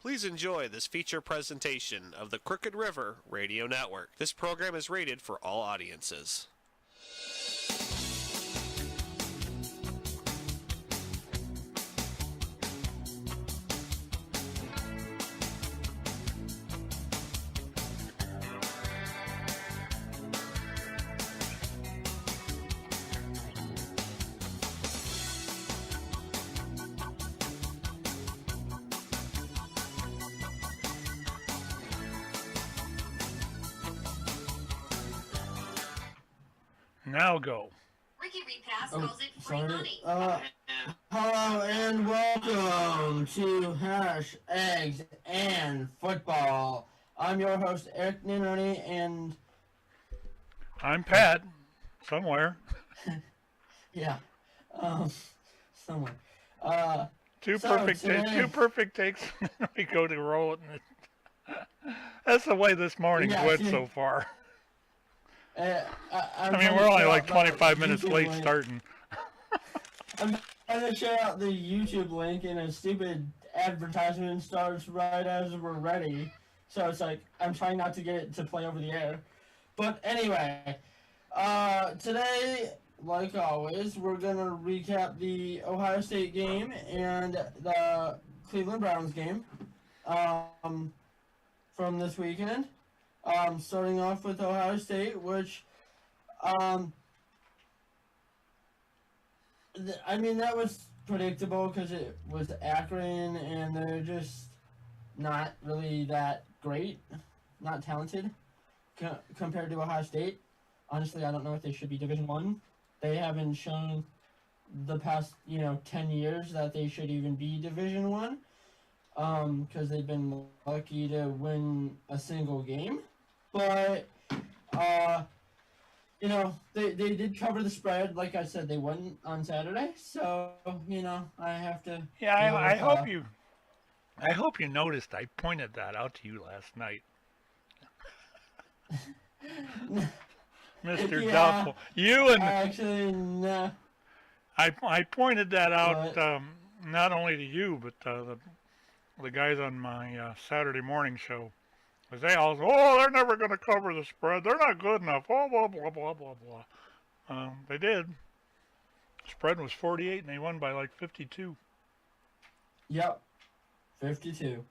Please enjoy this feature presentation of the Crooked River Radio Network. This program is rated for all audiences. Now go. Ricky Repass calls it free sorry. money. Hello and welcome to Hash, Eggs, and Football. I'm your host, Erik Nannarone, and... I'm Pat. Somewhere. yeah. Somewhere. Two perfect takes. We go to roll it. That's the way this morning's went so far. I mean, we're only like 25 minutes late starting. I'm trying to share out the YouTube link, and a stupid advertisement starts right as we're ready. So it's like, I'm trying not to get it to play over the air. But anyway, today, like always, we're going to recap the Ohio State game and the Cleveland Browns game from this weekend. Starting off with Ohio State, which, I mean, that was predictable because it was Akron, and they're just not really that great, not talented, compared to Ohio State. Honestly, I don't know if they should be Division I. They haven't shown the past, 10 years that they should even be Division I, because they've been lucky to win a single game. But, they did cover the spread. Like I said, they won on Saturday. So, I have to... Yeah, I hope you noticed I pointed that out to you last night. Mr. Yeah, Doubtful. You and... Actually, no. I pointed that out not only to you, but the guys on my Saturday morning show. Because they all say, they're never going to cover the spread. They're not good enough. Oh, blah, blah, blah, blah, blah. They did. Spread was 48, and they won by like 52. Yep. 52.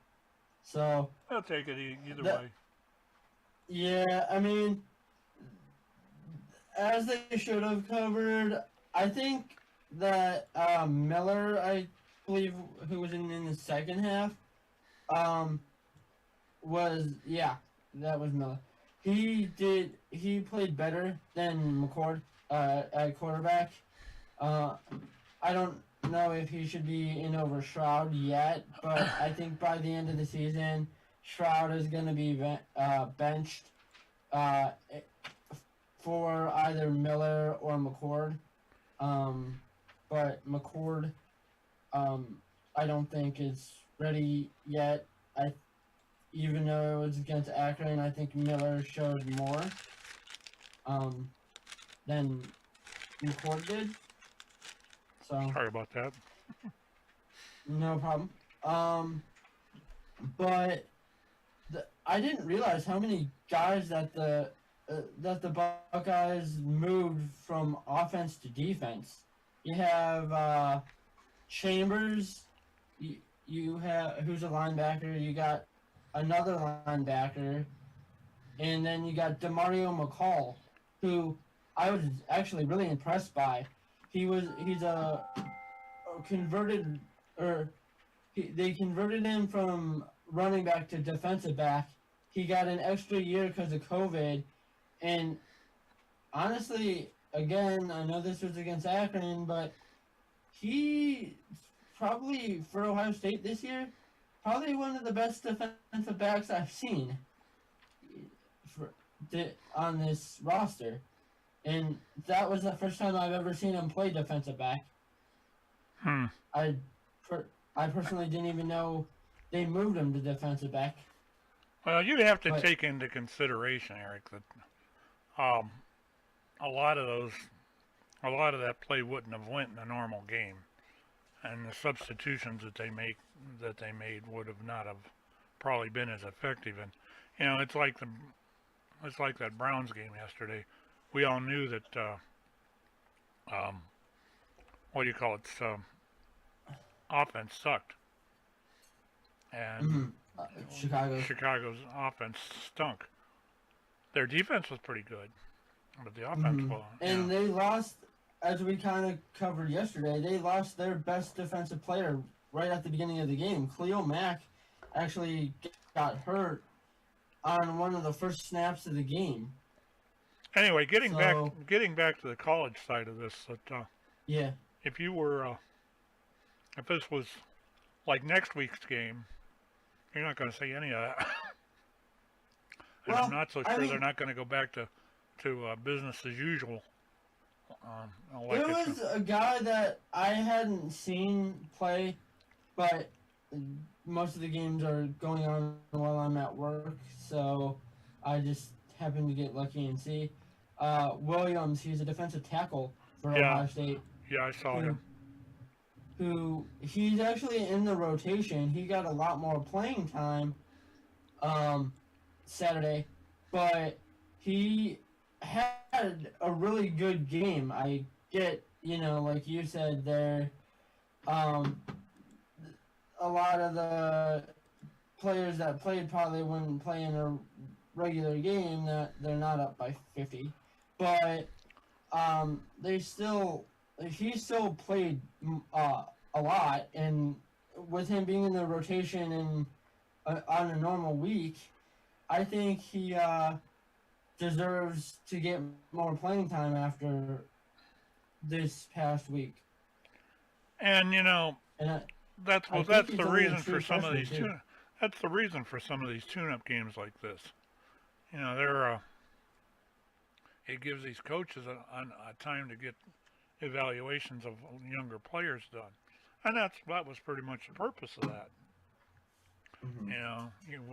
So... I'll take it either way. Yeah, I mean, as they should have covered, I think that Miller, I believe, who was in the second half, that was Miller. He played better than McCord at quarterback. I don't know if he should be in over Shroud yet, but I think by the end of the season, Shroud is going to be benched for either Miller or McCord. But McCord, I don't think is ready yet. Even though it was against Akron, I think Miller showed more than McCord did. So sorry about that. No problem. But I didn't realize how many guys that the Buckeyes moved from offense to defense. You have Chambers. You have who's a linebacker. You got another linebacker, and then you got DeMario McCall, who I was actually really impressed by. He's a converted, they converted him from running back to defensive back. He got an extra year because of COVID, and honestly, again, I know this was against Akron, but he probably, for Ohio State this year, probably one of the best defensive backs I've seen on this roster. And that was the first time I've ever seen him play defensive back. I personally didn't even know they moved him to defensive back. Well, you'd have to take into consideration, Eric, that a lot of that play wouldn't have went in a normal game. and the substitutions that they made would have not have probably been as effective. And it's like that Browns game yesterday. We all knew that what do you call it? Offense sucked, and Chicago's offense stunk. Their defense was pretty good, but the offense was. And they lost, as we kind of covered yesterday. They lost their best defensive player right at the beginning of the game. Khalil Mack actually got hurt on one of the first snaps of the game. Anyway, getting back to the college side of this, yeah. If this was like next week's game, you're not going to see any of that. And I'm not so sure they're not going to go back to business as usual. There was a guy that I hadn't seen play, but most of the games are going on while I'm at work, so I just happened to get lucky and see. Williams, he's a defensive tackle for Ohio State. Yeah, I saw him. He's actually in the rotation. He got a lot more playing time Saturday, but he had a really good game. I get, like you said there, a lot of the players that played probably wouldn't play in a regular game, that they're not up by 50, but he still played a lot, and with him being in the rotation and on a normal week, I think he deserves to get more playing time after this past week. And that's the reason for some of these that's the reason for some of these tune-up games like this. It gives these coaches a time to get evaluations of younger players done, and that was pretty much the purpose of that.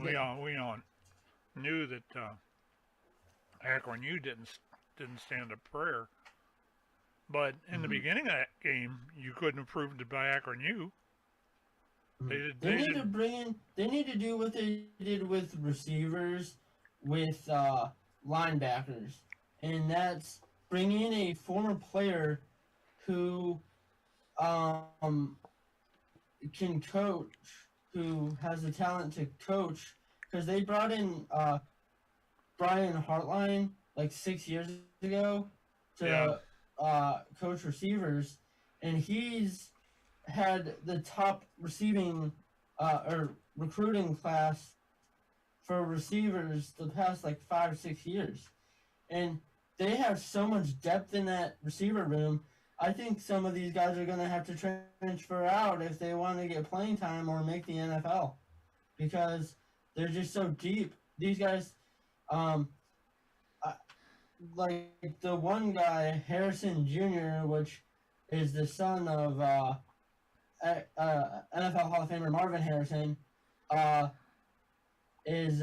We all knew that Akron U didn't stand a prayer, but in the beginning of that game, you couldn't have proved it by Akron U. They need to do what they did with receivers, with linebackers, and that's bring in a former player who can coach, who has the talent to coach, because they brought in Brian Hartline like 6 years ago to coach receivers, and he's had the top receiving or recruiting class for receivers the past like 5 or 6 years, and they have so much depth in that receiver room. I think some of these guys are going to have to transfer out if they want to get playing time or make the NFL, because they're just so deep. These guys, like the one guy, Harrison Jr., which is the son of NFL Hall of Famer Marvin Harrison, is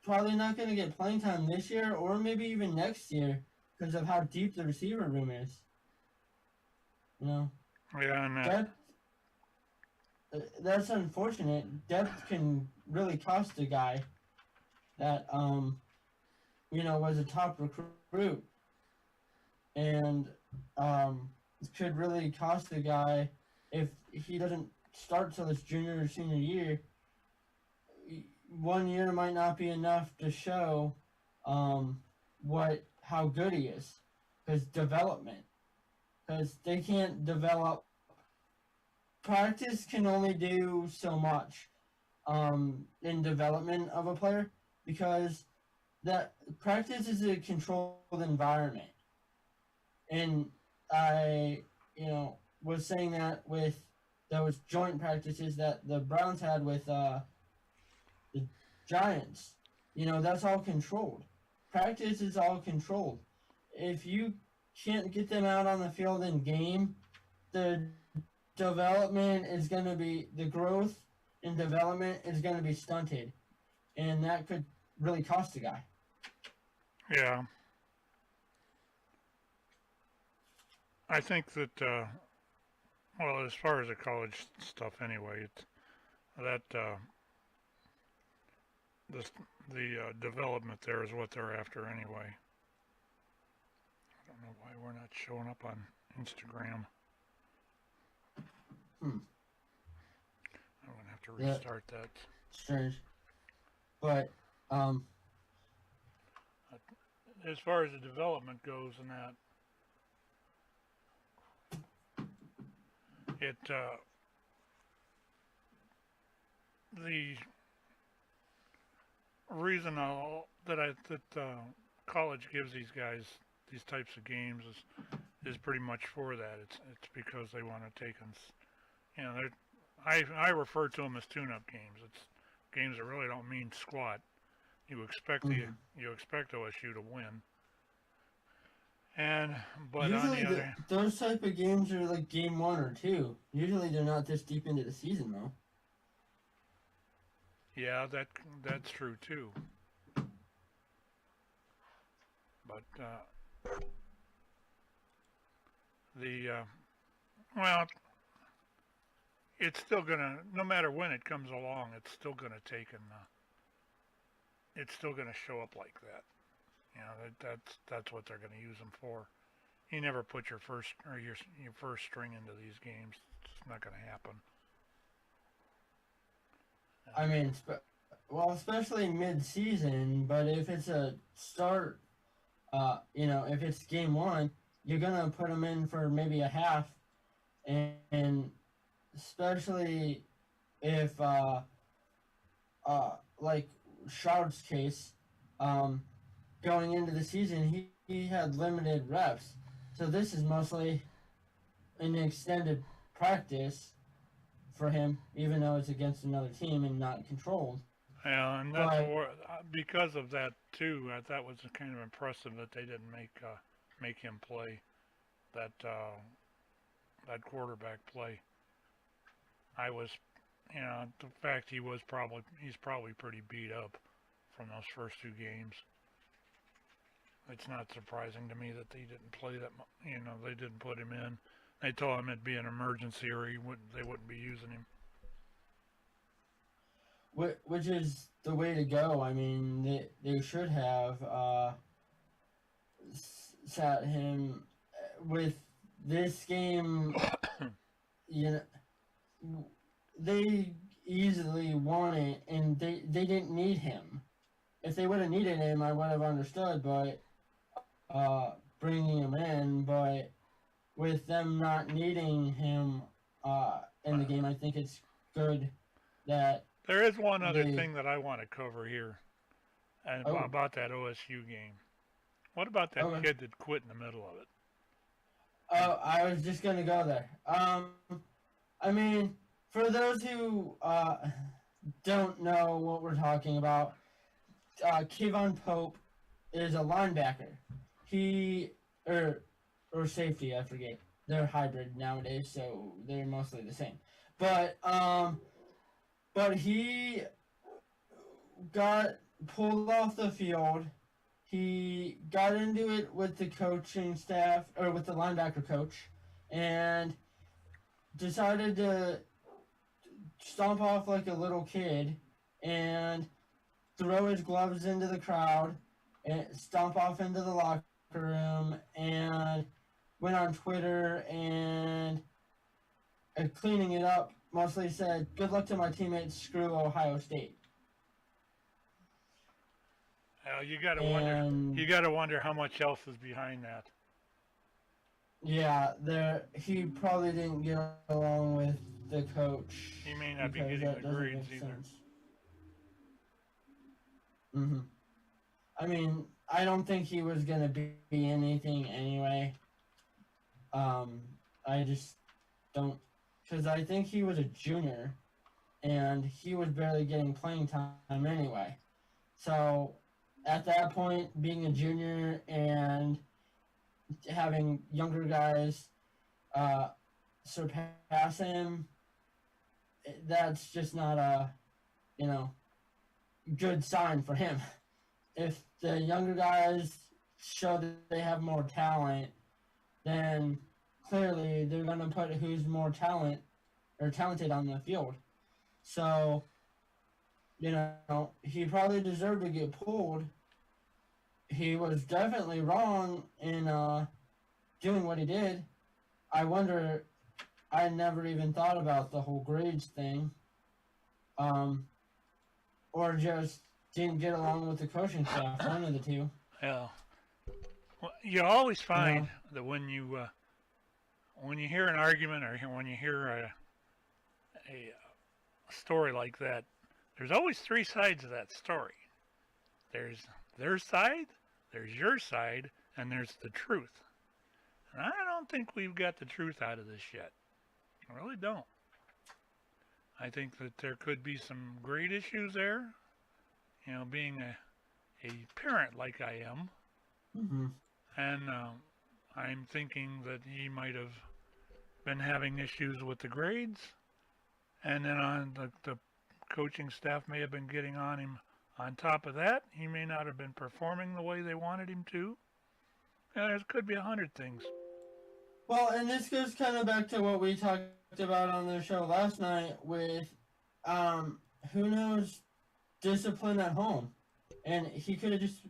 probably not going to get playing time this year or maybe even next year because of how deep the receiver room is. Yeah, and depth, that's unfortunate. Depth can really cost a guy that was a top recruit, and could really cost a guy if he doesn't start till his junior or senior year. 1 year might not be enough to show how good he is, because they can't develop. Practice can only do so much in development of a player, because that practice is a controlled environment. And I, was saying that with those joint practices that the Browns had with the Giants, that's all controlled. Practice is all controlled. If you can't get them out on the field in game, the growth and development is going to be stunted, and that could really cost a guy. Yeah. I think that Well, as far as the college stuff, anyway, that the development there is what they're after anyway. I don't know why we're not showing up on Instagram. Hmm. I'm gonna have to Yeah. restart that. Strange. But As far as the development goes, and that it the reason that college gives these guys these types of games is pretty much for that. It's because they want to take them. You know, I refer to them as tune-up games. It's games that really don't mean squat. You expect you expect OSU to win. But on usually the other, those type of games are like game 1 or 2. Usually they're not this deep into the season though. yeah, that's true too. But well, it's still gonna, no matter when it comes along, it's still gonna it's still gonna show up like that. You know, that's what they're gonna use them for. You never put your first string into these games. It's not gonna happen. I mean, well, especially mid-season. But if it's a start, if it's game 1, you're gonna put them in for maybe a half, and especially if like Shroud's case, going into the season, he had limited reps, so this is mostly an extended practice for him, even though it's against another team and not controlled. Yeah, and because of that too. That was kind of impressive that they didn't make him play that quarterback play. I was, the fact he's probably pretty beat up from those first 2 games. It's not surprising to me that they didn't play that. They didn't put him in. They told him it'd be an emergency, or they wouldn't be using him. Which is the way to go. I mean, they should have sat him with this game. They easily won it, and they didn't need him. If they would have needed him, I would have understood, but bringing him in. But with them not needing him in the game, I think it's good that. There is one other thing that I want to cover here, and about that OSU game. What about that kid that quit in the middle of it? Oh, I was just gonna go there. I mean, for those who don't know what we're talking about, Kevon Pope is a linebacker. Or safety, I forget. They're hybrid nowadays, so they're mostly the same. But he got pulled off the field. He got into it with the coaching staff, or with the linebacker coach, and decided to stomp off like a little kid and throw his gloves into the crowd and stomp off into the locker room, and went on Twitter and cleaning it up, mostly said, "Good luck to my teammates, screw Ohio State." You gotta wonder how much else is behind that. Yeah, he probably didn't get along with the coach. He may not be getting the grades either. I mean, I don't think he was gonna be anything anyway. I just don't, because I think he was a junior, and he was barely getting playing time anyway. So at that point, being a junior and having younger guys surpass him, that's just not a good sign for him. If the younger guys show that they have more talent, then clearly they're going to put who's more talented on the field. So, he probably deserved to get pulled. He was definitely wrong in doing what he did. I wonder, I never even thought about the whole grades thing. Or just didn't get along with the coaching staff, one of the two. Yeah. Well, you always find that when you hear an argument or when you hear a story like that, there's always three sides of that story. There's their side, there's your side, and there's the truth. And I don't think we've got the truth out of this yet. I really don't. I think that there could be some great issues there. Being a parent like I am. Mm-hmm. And I'm thinking that he might have been having issues with the grades. And then the coaching staff may have been getting on him. On top of that, he may not have been performing the way they wanted him to. And there could be 100 things. Well, and this goes kind of back to what we talked about on the show last night with, who knows, discipline at home. And he could have just,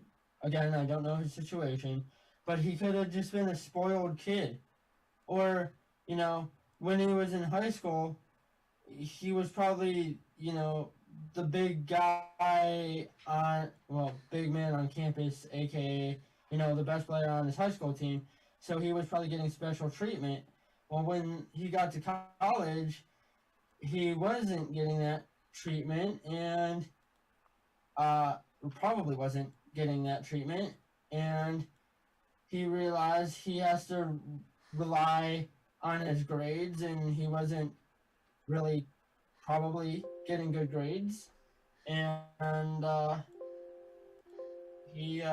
again, I don't know his situation, but he could have just been a spoiled kid. Or, when he was in high school, he was probably, the big guy big man on campus, aka, the best player on his high school team. So he was probably getting special treatment. Well, when he got to college, he wasn't getting that treatment and probably wasn't getting that treatment. And he realized he has to rely on his grades, and he wasn't really probably getting good grades. And he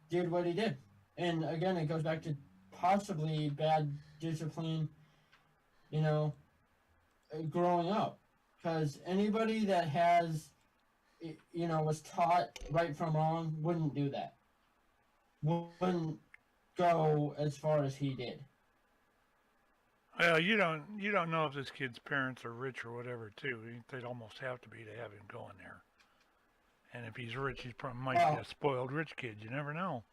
did what he did. And again, it goes back to possibly bad discipline, growing up. Because anybody that has, was taught right from wrong wouldn't do that. Wouldn't go as far as he did. Well, you don't know if this kid's parents are rich or whatever, too. They'd almost have to be to have him going there. And if he's rich, he might be a spoiled rich kid. You never know.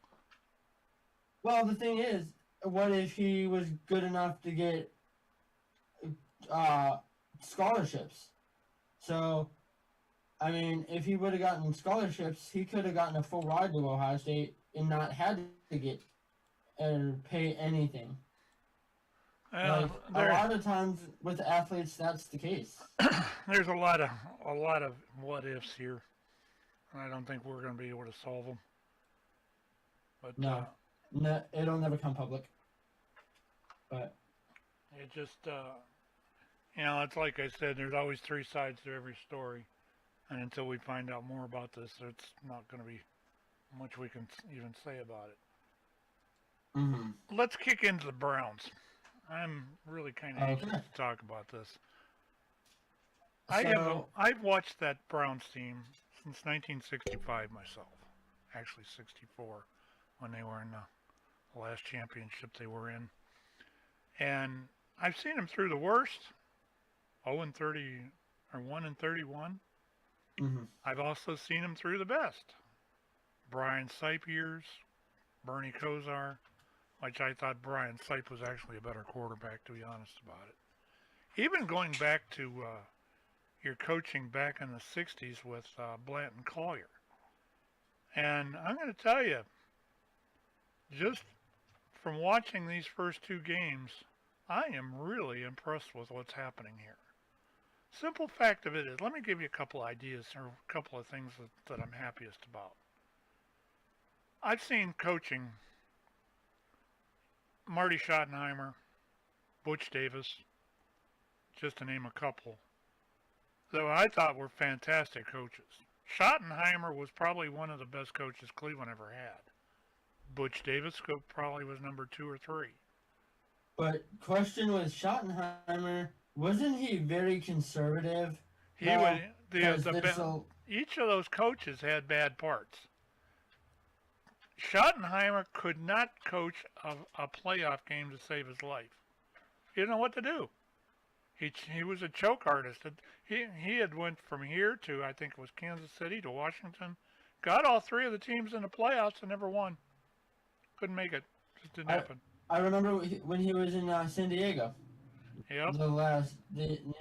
Well, the thing is, what if he was good enough to get scholarships? So, I mean, if he would have gotten scholarships, he could have gotten a full ride to Ohio State and not had to get or pay anything. A lot of times with athletes, that's the case. There's a lot of what ifs here. I don't think we're going to be able to solve them. But no, it'll never come public. But it just, it's like I said. There's always three sides to every story, and until we find out more about this, it's not going to be much we can even say about it. Mm-hmm. Let's kick into the Browns. I'm really kind of anxious to talk about this. I've watched that Browns team since 1965 myself. Actually, 64, when they were in the last championship they were in. And I've seen them through the worst, 0-30 or 1-31. Mm-hmm. I've also seen them through the best. Brian Sipe years, Bernie Kosar, which I thought Brian Sipe was actually a better quarterback, to be honest about it. Even going back to your coaching back in the 60s with Blanton Collier. And I'm going to tell you, just from watching these first two games, I am really impressed with what's happening here. Simple fact of it is, let me give you a couple ideas or a couple of things that I'm happiest about. I've seen coaching Marty Schottenheimer, Butch Davis, just to name a couple, that I thought were fantastic coaches. Schottenheimer was probably one of the best coaches Cleveland ever had. Butch Davis probably was number 2 or 3. But question with Schottenheimer, wasn't he very conservative? Each of those coaches had bad parts. Schottenheimer could not coach a playoff game to save his life. He didn't know what to do. He was a choke artist. He had went from here to, I think it was Kansas City, to Washington. Got all three of the teams in the playoffs and never won. Couldn't make it. Just didn't happen. I remember when he was in San Diego. Yep. Near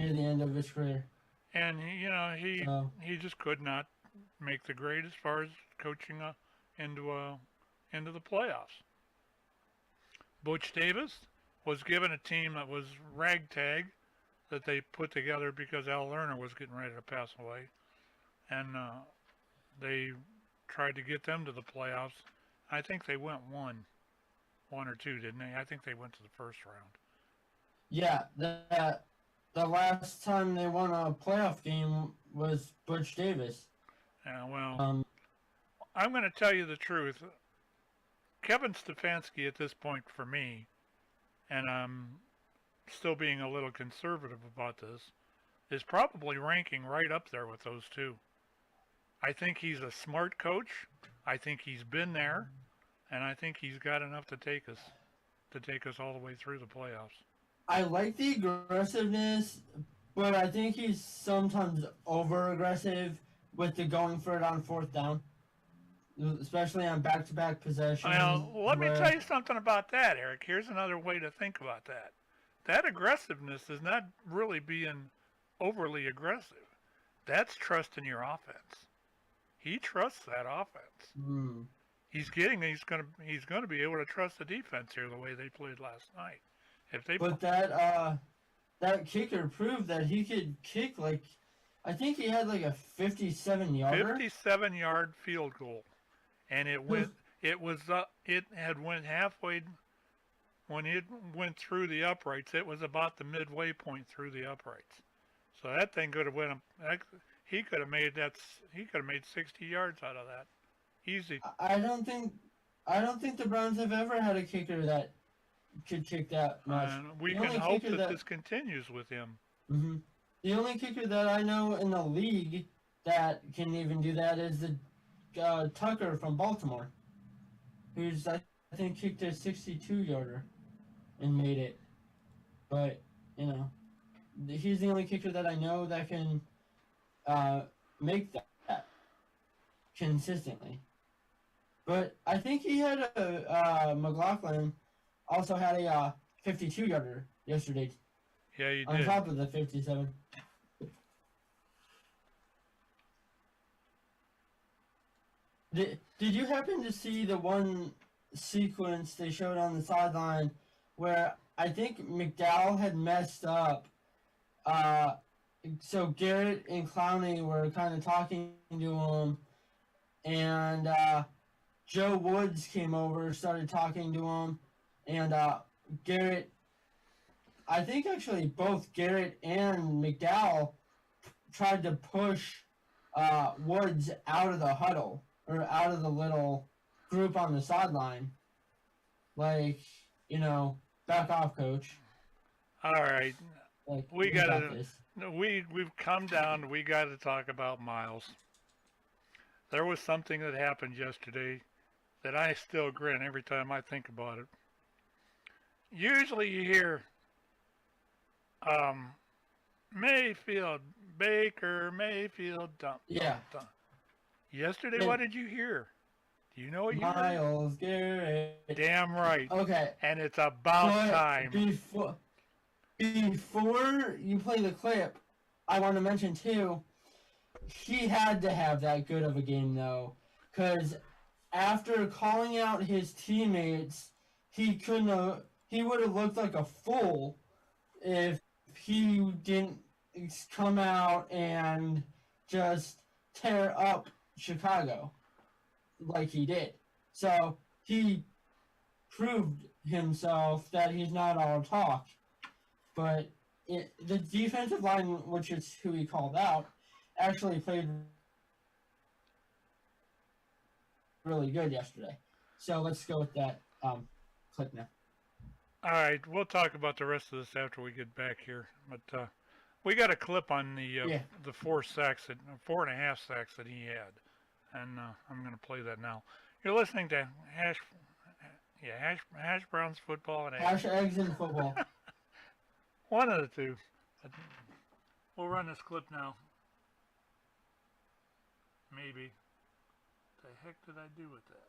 the end of his career. And he just could not make the grade as far as coaching into the playoffs. Butch Davis was given a team that was ragtag that they put together because Al Lerner was getting ready to pass away, and they tried to get them to the playoffs. I think they went one or two, didn't they? I think they went to the first round. Yeah, the last time they won a playoff game was Butch Davis. Yeah, well, I'm going to tell you the truth. Kevin Stefanski at this point for me, and I'm still being a little conservative about this, is probably ranking right up there with those two. I think he's a smart coach. I think he's been there, and I think he's got enough to take us all the way through the playoffs. I like the aggressiveness, but I think he's sometimes over-aggressive with the going for it on fourth down, especially on back-to-back possessions. Well, let me tell you something about that, Eric. Here's another way to think about that. That aggressiveness is not really being overly aggressive. That's trusting your offense. He trusts that offense. He's going to be able to trust the defense here the way they played last night. But that kicker proved that he could kick I think he had a 57-yarder. 57-yard field goal, and it had went halfway when it went through the uprights. It was about the midway point through the uprights. So that thing could have went. He could have made 60 yards out of that, easy. I don't think the Browns have ever had a kicker that could kick that much. We can hope that this continues with him. Mm-hmm. The only kicker that I know in the league that can even do that is the Tucker from Baltimore, who's I think kicked a 62-yarder and made it. But he's the only kicker that I know that can make that consistently. But I think he had McLaughlin also had a 52-yarder yesterday. Yeah, you did. On top of the 57. Did you happen to see the one sequence they showed on the sideline where I think McDowell had messed up? So Garrett and Clowney were kind of talking to him, and Joe Woods came over, started talking to him, and Garrett, I think actually both Garrett and McDowell tried to push Woods out of the huddle, or out of the little group on the sideline. Back off, coach. All right. We've come down, we got to talk about Myles. There was something that happened yesterday that I still grin every time I think about it. Usually you hear Mayfield, Baker, Mayfield, dump. Yesterday, what did you hear? Do you know what you heard? Myles Garrett. Damn right. Okay. And it's about time. Before you play the clip, I want to mention too, he had to have that good of a game though, because after calling out his teammates, he would have looked like a fool if he didn't come out and just tear up Chicago like he did. So he proved himself that he's not all talk. But the defensive line, which is who he called out, actually played really good yesterday. So let's go with that clip now. All right, we'll talk about the rest of this after we get back here. But we got a clip on the 4.5 sacks that he had, and I'm going to play that now. You're listening to Hash Browns football and Hash eggs and football. one of the two. We'll run this clip now. Maybe. What the heck did I do with that?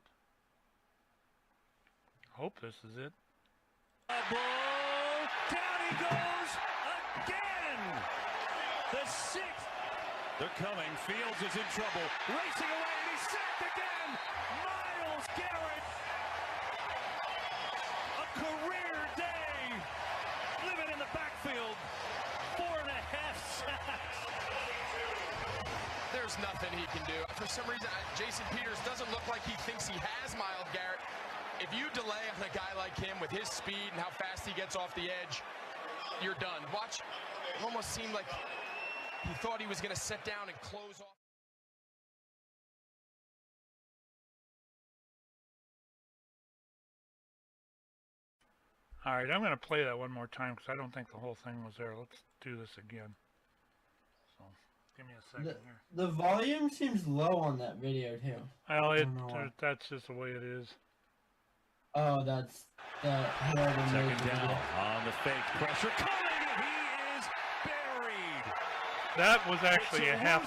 Hope this is it. Down he goes again. The sixth. They're coming. Fields is in trouble. Racing away, and he's sacked again. Myles Garrett. A career day. Living in the backfield. 4.5 sacks. There's nothing he can do. For some reason, Jason Peters doesn't look like he thinks he has Myles Garrett. If you delay on a guy like him with his speed and how fast he gets off the edge, you're done. Watch, it almost seemed like he thought he was going to sit down and close off. All right, I'm going to play that one more time because I don't think the whole thing was there. Let's do this again. So, give me a second here. The volume seems low on that video too. Well, that's just the way it is. Oh, that's the Second down on the fake pressure coming, and he is buried. That was actually a half.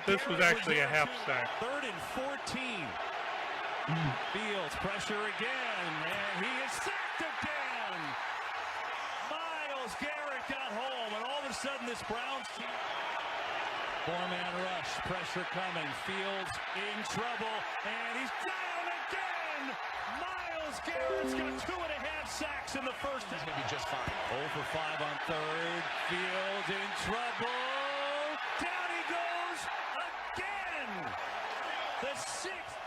This was actually a half sack. 3rd and 14. Fields pressure again, and he is sacked again. Myles Garrett got home, and all of a sudden this Browns team. 4-man rush, pressure coming. Fields in trouble, and he's down again. Myles Garrett's got 2.5 sacks in the first. He's going to be just fine. 0 for 5 on 3rd. Fields in trouble. Down he goes again. The 6th.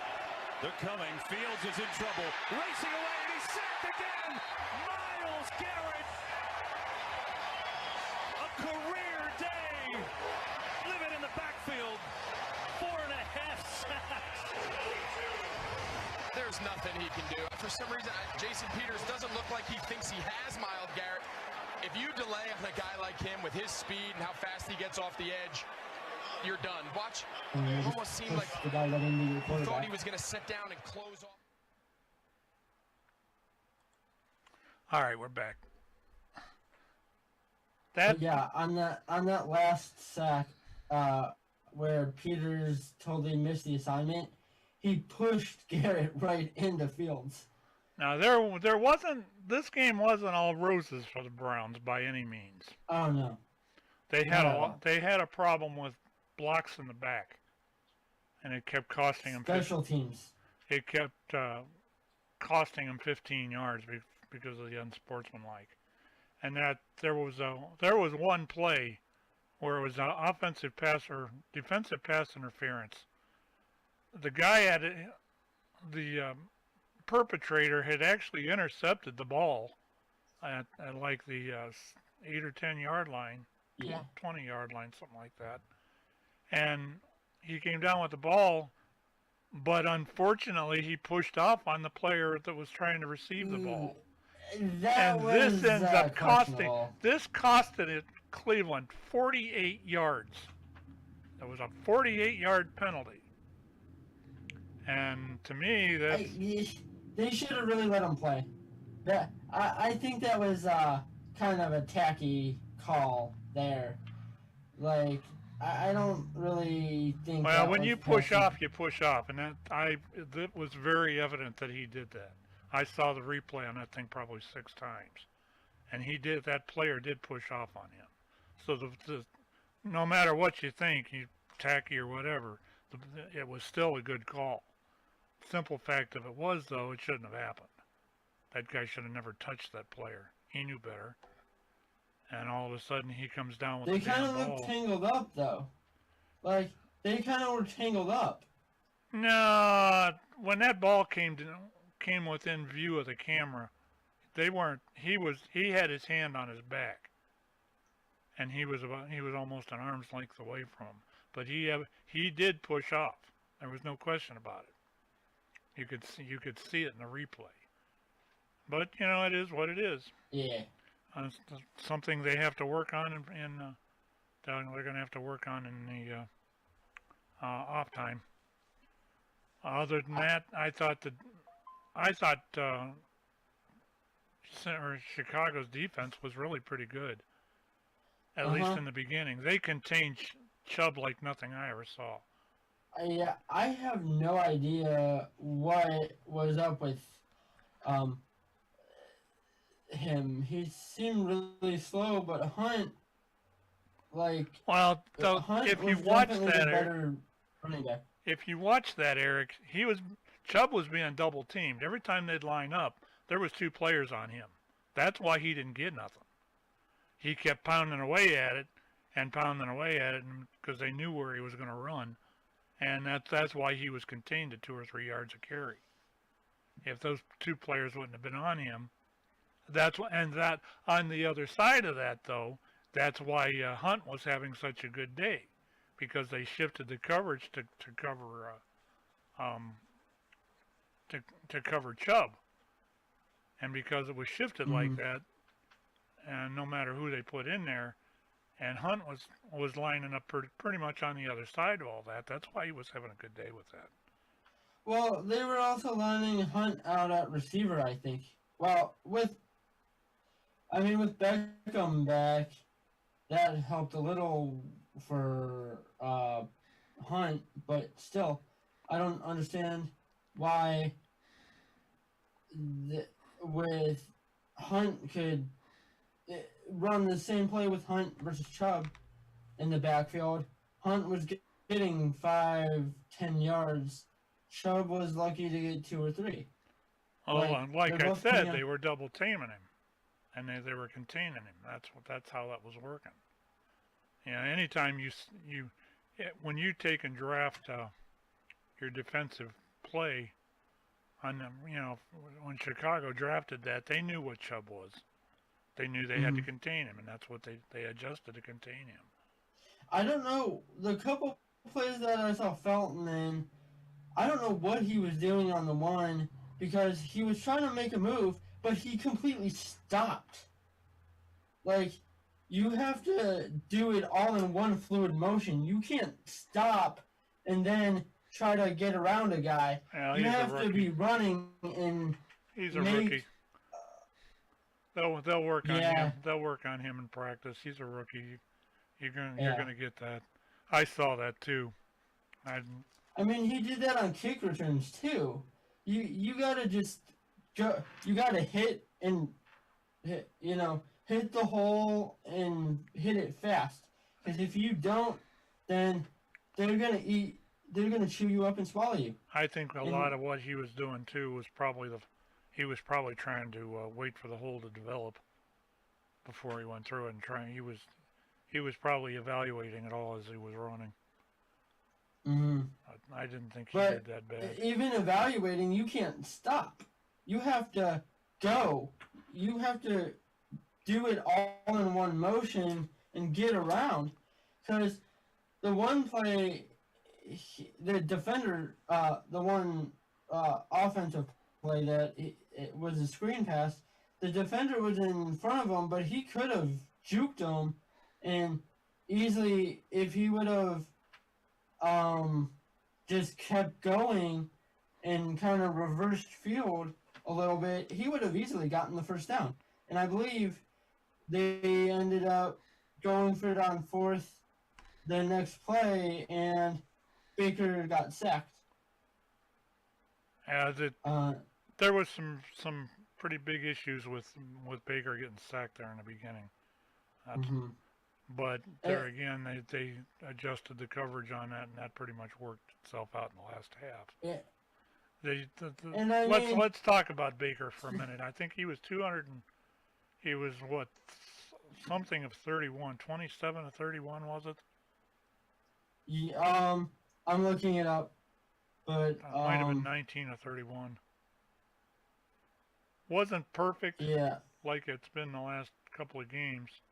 They're coming. Fields is in trouble. Racing away, and he's sacked again. Myles Garrett. A career day. Living in the backfield. 4.5 sacks. There's nothing he can do. For some reason, Jason Peters doesn't look like he thinks he has Myles Garrett. If you delay on a guy like him with his speed and how fast he gets off the edge, you're done. Watch, it almost seemed like he thought he was going to sit down and close off. All right, we're back. Yeah, on that last sack, where Peters totally missed the assignment, he pushed Garrett right into Fields. Now there wasn't. This game wasn't all roses for the Browns by any means. Oh no. They had a problem with blocks in the back, and it kept costing them. Special teams. It kept costing them 15 yards because of the unsportsmanlike, and that there was one play where it was an offensive pass or defensive pass interference. The guy the perpetrator had actually intercepted the ball at like the 8 or 10 yard line, 20 yard line, something like that. And he came down with the ball, but unfortunately he pushed off on the player that was trying to receive the ball. This ends up costed it Cleveland 48 yards. It was a 48-yard penalty. And to me, they should have really let him play. I think that was kind of a tacky call there. Like, I don't really think. Well, when you push off, you push off, and it was very evident that he did that. I saw the replay on that thing probably 6 times, and that player did push off on him. So no matter what you think, you tacky or whatever, it was still a good call. Simple fact of it was, though, it shouldn't have happened. That guy should have never touched that player. He knew better. And all of a sudden, he comes down with the damn ball. They kind of looked tangled up, though. Like, they kind of were tangled up. No, when that ball came within view of the camera, they weren't. He had his hand on his back, and he was almost an arm's length away from him. But he did push off. There was no question about it. You could see it in the replay. But it is what it is. Yeah. It's something they have to work on, they're going to have to work on in the off time. Other than that, I thought Chicago's defense was really pretty good, at least in the beginning. They contained Chubb like nothing I ever saw. Yeah, I have no idea what was up with him. He seemed really slow, but Hunt, well, Hunt if was you watch definitely that, the better running back. If you watch that, Eric, Chubb was being double teamed. Every time they'd line up, there was 2 players on him. That's why he didn't get nothing. He kept pounding away at it because they knew where he was going to run, and that's why he was contained to 2 or 3 yards a carry. If those 2 players wouldn't have been on him, that on the other side of that though, that's why Hunt was having such a good day, because they shifted the coverage to cover Chubb, and because it was shifted like that, and no matter who they put in there, and Hunt was lining up pretty much on the other side of all that. That's why he was having a good day with that. Well, they were also lining Hunt out at receiver, I think. Well, with Beckham back, that helped a little for Hunt, but still, I don't understand why with Hunt could run the same play with Hunt versus Chubb in the backfield. Hunt was getting 5-10 yards. Chubb was lucky to get 2 or 3. Like I said, they were double teaming him, and they were containing him. That's how that was working. Anytime when you take and draft your defensive play on them, when Chicago drafted that, they knew what Chubb was. They knew they had to contain him, and that's what they adjusted to contain him. I don't know, the couple plays that I saw Felton in, I don't know what he was doing on the one, because he was trying to make a move, but he completely stopped. You have to do it all in one fluid motion. You can't stop and then try to get around a guy. You have to be running and he's a rookie. They'll work on him. They'll work on him in practice. He's a rookie. You're gonna get that. I saw that too. He did that on kick returns too. You gotta just go. You gotta hit the hole and hit it fast. Because if you don't, then they're gonna chew you up and swallow you. I think a lot of what he was doing too was probably he was probably trying to wait for the hole to develop before he went through it and trying. He was probably evaluating it all as he was running. I didn't think he did that bad. Even evaluating, you can't stop. You have to go. You have to do it all in one motion and get around. Because the one play, the defender, the one offensive play that it was a screen pass, the defender was in front of him, but he could have juked him, and easily, if he would have just kept going and kind of reversed field a little bit, he would have easily gotten the first down. And I believe they ended up going for it on 4th the next play, and Baker got sacked. There was some pretty big issues with Baker getting sacked there in the beginning. But there again, they adjusted the coverage on that, and that pretty much worked itself out in the last half. Yeah. Let's talk about Baker for a minute. I think he was something of 31, 27 to 31, was it? Yeah, I'm looking it up, but it might have been 19 or 31. Wasn't perfect, like it's been the last couple of games,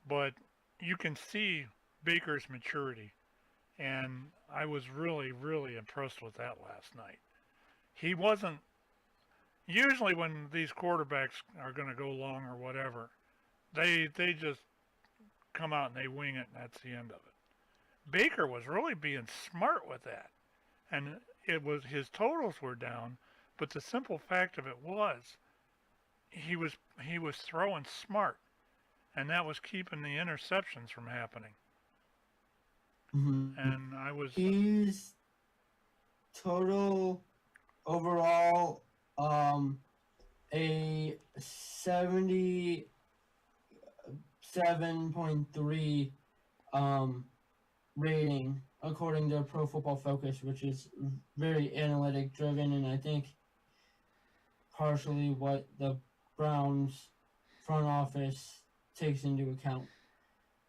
but you can see Baker's maturity, and I was really, really impressed with that last night. He wasn't, usually when these quarterbacks are going to go long or whatever, they just come out and they wing it, and that's the end of it. Baker was really being smart with that, and his totals were down, but the simple fact of it was he was throwing smart, and that was keeping the interceptions from happening. Mm-hmm. And he's total overall a 77.3 rating according to Pro Football Focus, which is very analytic driven, and I think partially what the Browns front office takes into account.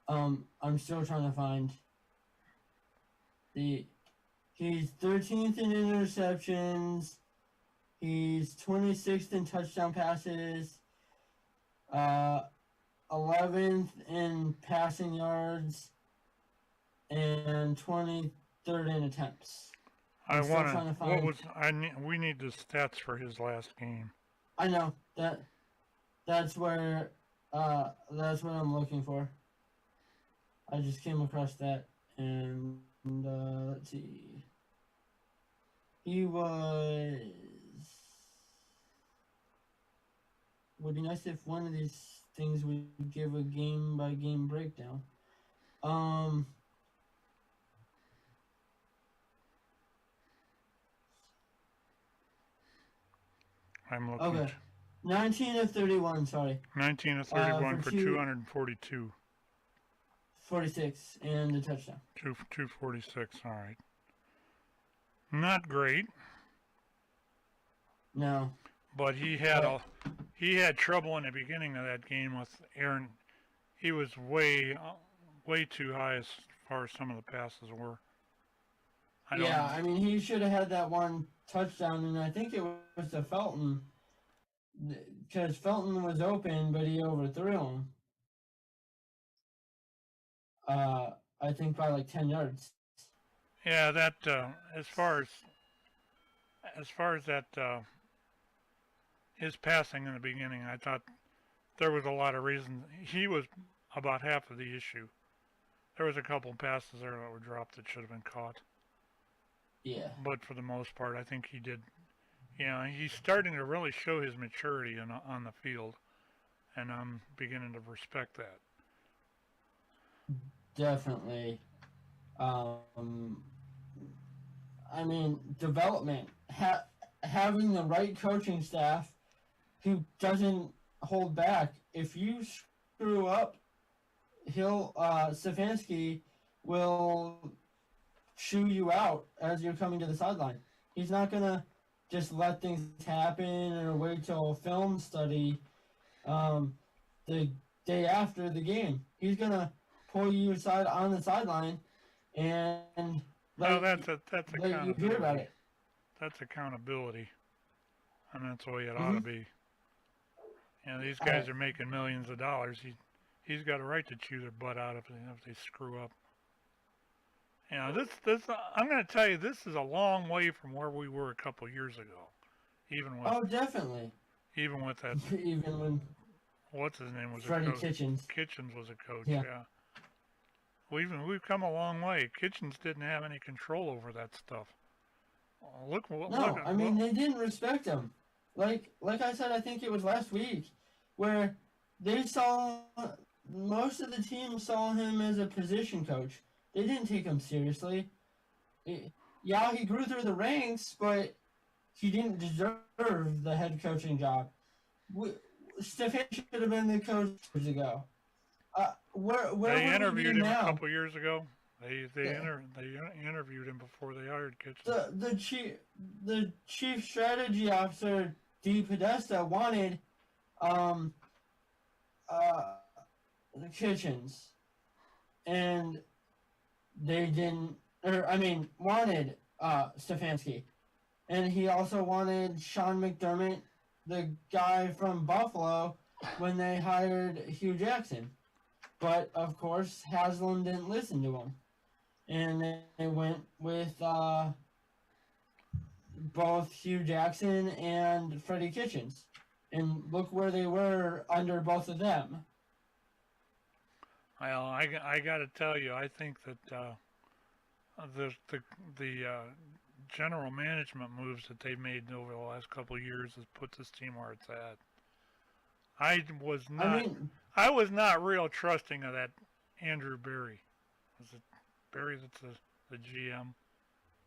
I'm still trying to find he's 13th in interceptions, he's 26th in touchdown passes, 11th in passing yards, and 23rd in attempts. we need the stats for his last game. I know that's what I'm looking for. I just came across that, and let's see. Would be nice if one of these things would give a game by game breakdown. I'm looking. Okay. 19 of 31, sorry. 19 of 31 for 242. 46 and a touchdown. 246, all right. Not great. No. But he had trouble in the beginning of that game with Aaron. He was way too high as far as some of the passes were. I mean, he should have had that one touchdown, and I think it was to Felton, because Felton was open, but he overthrew him. I think by like 10 yards. Yeah, that as far as that his passing in the beginning, I thought there was a lot of reasons. He was about half of the issue. There was a couple passes there that were dropped that should have been caught. Yeah. But for the most part, I think he did. Yeah, he's starting to really show his maturity on the field, and I'm beginning to respect that. Definitely. I mean, development. Having the right coaching staff who doesn't hold back. If you screw up, Stefanski will shoo you out as you're coming to the sideline. He's not going to just let things happen or wait till film study the day after the game. He's going to pull you aside on the sideline and that's let you hear about it. That's accountability, and that's the way it ought to be. You know, these guys are making millions of dollars. He's got a right to chew their butt out if they screw up. You know, this I'm going to tell you, this is a long way from where we were a couple years ago. Even with definitely. Even with that. Even when what's his name was Freddie a coach. Kitchens. Kitchens was a coach. Yeah. We've come a long way. Kitchens didn't have any control over that stuff. They didn't respect him. Like I said, I think it was last week, where most of the team saw him as a position coach. They didn't take him seriously. He grew through the ranks, but he didn't deserve the head coaching job. Stefan should have been the coach years ago. They interviewed him a couple years ago. They interviewed him before they hired Kitchens. The chief strategy officer, D. Podesta, wanted the Kitchens, and they didn't. Wanted Stefanski, and he also wanted Sean McDermott, the guy from Buffalo, when they hired Hugh Jackson. But of course, Haslam didn't listen to him, and they went with both Hugh Jackson and Freddie Kitchens, and look where they were under both of them. Well, I got to tell you, I think that the general management moves that they've made over the last couple of years has put this team where it's at. I was not real trusting of that Andrew Berry. Was it Berry that's the GM?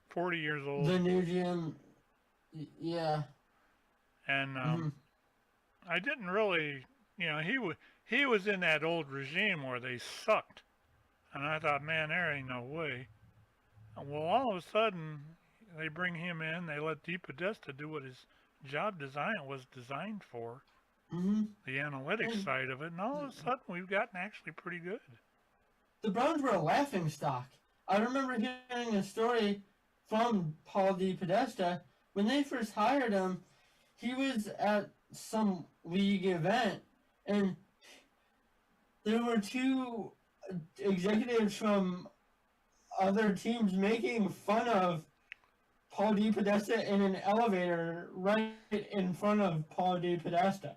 40 years old. The new GM, yeah. And I didn't really, he was in that old regime where they sucked. And I thought, man, there ain't no way. And well, all of a sudden, they bring him in. They let DePodesta do what his job was designed for. The analytics side of it. And all of a sudden, we've gotten actually pretty good. The Browns were a laughing stock. I remember hearing a story from Paul DePodesta. When they first hired him, he was at some league event, and there were two executives from other teams making fun of Paul DePodesta in an elevator right in front of Paul DePodesta.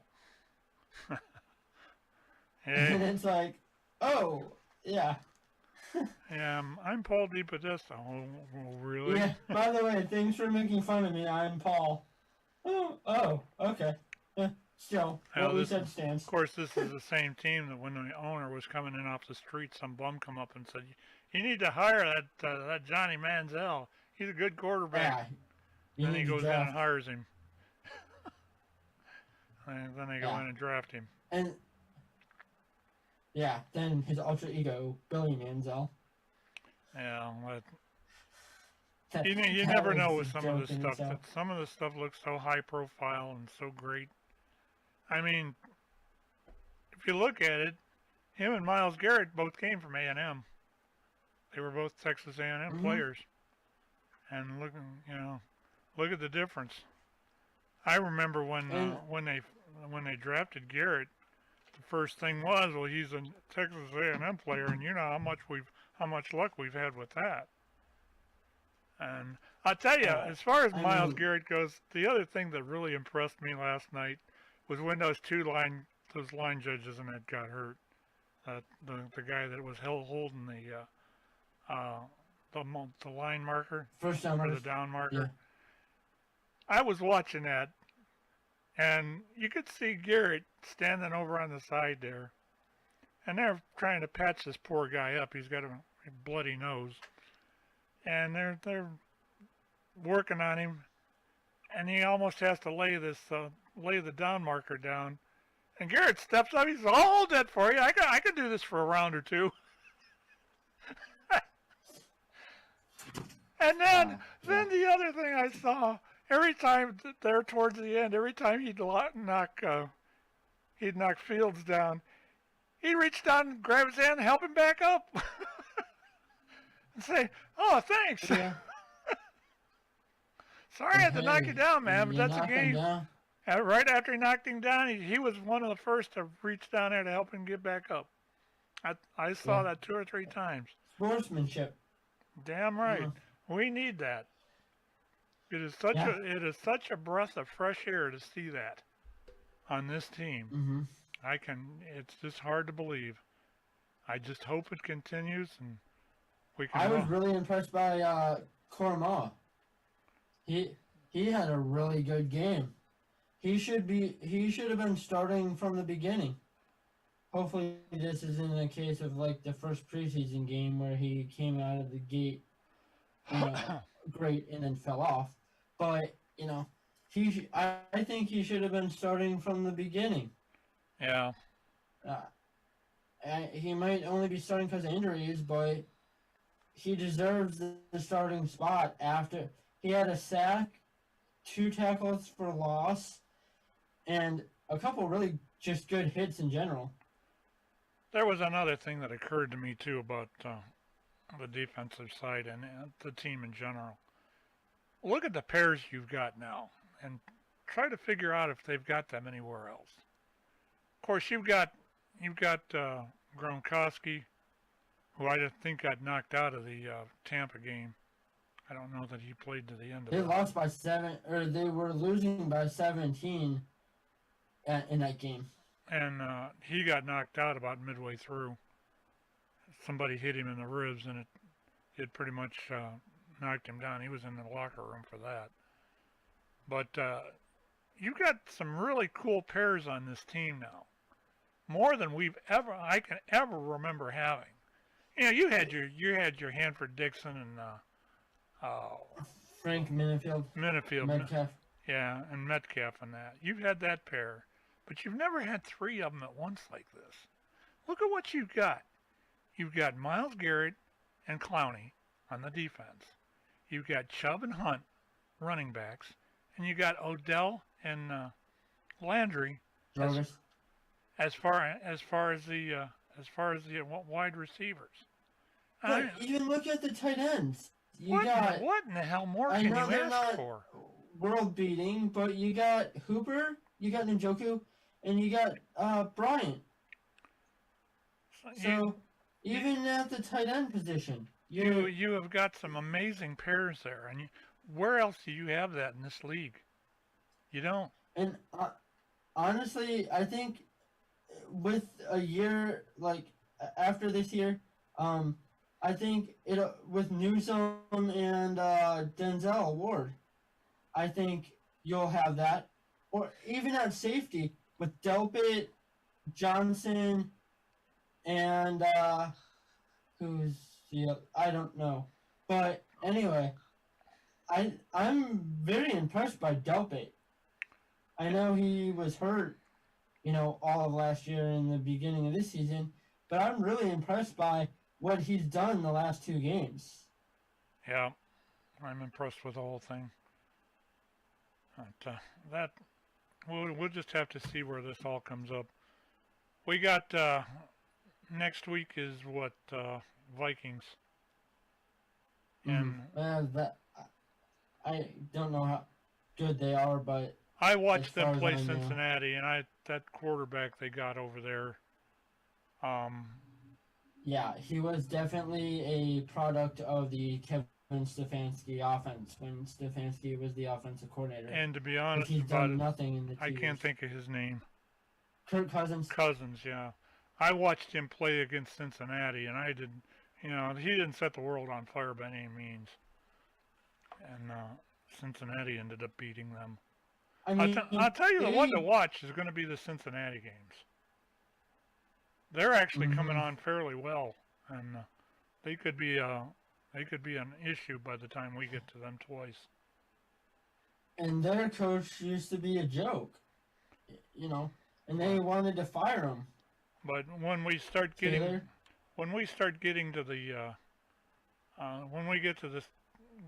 And it's like, oh, yeah. Yeah, I'm Paul DePodesta. Oh, really? Yeah, by the way, thanks for making fun of me. I'm Paul. Oh, okay. Still, what we said stands. Of course, this is the same team that when the owner was coming in off the street, some bum come up and said, you need to hire that Johnny Manziel. He's a good quarterback. Yeah, then he goes in and hires him. And then they go in and draft him. And yeah, then his alter ego, Billy Manziel. Yeah, but you never know with some of the stuff. That some of the stuff looks so high profile and so great. I mean, if you look at it, him and Myles Garrett both came from A&M. They were both Texas A&M players. And look at the difference. I remember when they drafted Garrett, the first thing was, well, he's a Texas A&M player, and you know how much luck we've had with that. And I'll tell you, as far as Myles Garrett goes, the other thing that really impressed me last night was when those line judges and that got hurt. The guy that was holding the line marker, first down or the down marker. Yeah. I was watching that, and you could see Garrett standing over on the side there, and they're trying to patch this poor guy up. He's got a bloody nose, and they're working on him, and he almost has to lay the down marker down. And Garrett steps up. He says, "I'll hold that for you. I can do this for a round or two." And then the other thing I saw, every time there towards the end, every time he'd knock Fields down, he'd reach down and grab his hand and help him back up. And say, "Oh, thanks. Yeah. Sorry I had to knock you down, man, but that's a game." Right after he knocked him down, he was one of the first to reach down there to help him get back up. I saw that 2 or 3 times. Sportsmanship. Damn right. Yeah. We need that. It is such a breath of fresh air to see that on this team. It's just hard to believe. I just hope it continues, and we can. I was really impressed by Korma. He had a really good game. He should have been starting from the beginning. Hopefully this isn't a case of like the first preseason game where he came out of the gate great and then fell off. But, I think he should have been starting from the beginning. Yeah. He might only be starting because of injuries, but he deserves the starting spot after he had a sack, 2 tackles for loss, and a couple really just good hits in general. There was another thing that occurred to me, too, about the defensive side and the team in general. Look at the pairs you've got now and try to figure out if they've got them anywhere else. Of course, you've got Gronkowski, who I think got knocked out of the Tampa game. I don't know that he played to the end of it. They lost by 7, or they were losing by 17 in that game. And he got knocked out about midway through. Somebody hit him in the ribs, and He had pretty much knocked him down. He was in the locker room for that. But you've got some really cool pairs on this team now, more than I can ever remember having. You know, you had your Hanford Dixon and Frank Minifield. Metcalf. Yeah, and Metcalf and that. You've had that pair, but you've never had three of them at once like this. Look at what you've got. You've got Myles Garrett and Clowney on the defense. You've got Chubb and Hunt, running backs, and you got Odell and Landry as far as the wide receivers. But even look at the tight ends. What in the hell more can you ask for? World beating, but you got Hooper, you got Njoku, and you got Bryant. So even at the tight end position, you have got some amazing pairs there, and where else do you have that in this league? You don't. And honestly, I think with a year like after this year, I think with Newsome and Denzel Ward, I think you'll have that, or even at safety with Delpit, Johnson, and I don't know, but anyway, I'm very impressed by Delpit. I know he was hurt, all of last year and the beginning of this season, but I'm really impressed by what he's done the last two games. Yeah, I'm impressed with the whole thing. But, we'll just have to see where this all comes up. We got next week is what Vikings. And I don't know how good they are, but I watched them play Cincinnati, and that quarterback they got over there. Yeah, he was definitely a product of the Kevin Stefanski offense when Stefanski was the offensive coordinator. And to be honest he's about done it, nothing in the I can't think of his name. Kirk Cousins. Cousins, yeah. I watched him play against Cincinnati, and I didn't, he didn't set the world on fire by any means. And Cincinnati ended up beating them. I mean, I'll tell you, the one to watch is going to be the Cincinnati games. They're actually coming on fairly well, and they could be an issue by the time we get to them twice. And their coach used to be a joke, and they wanted to fire him. But when we start getting to the when we get to this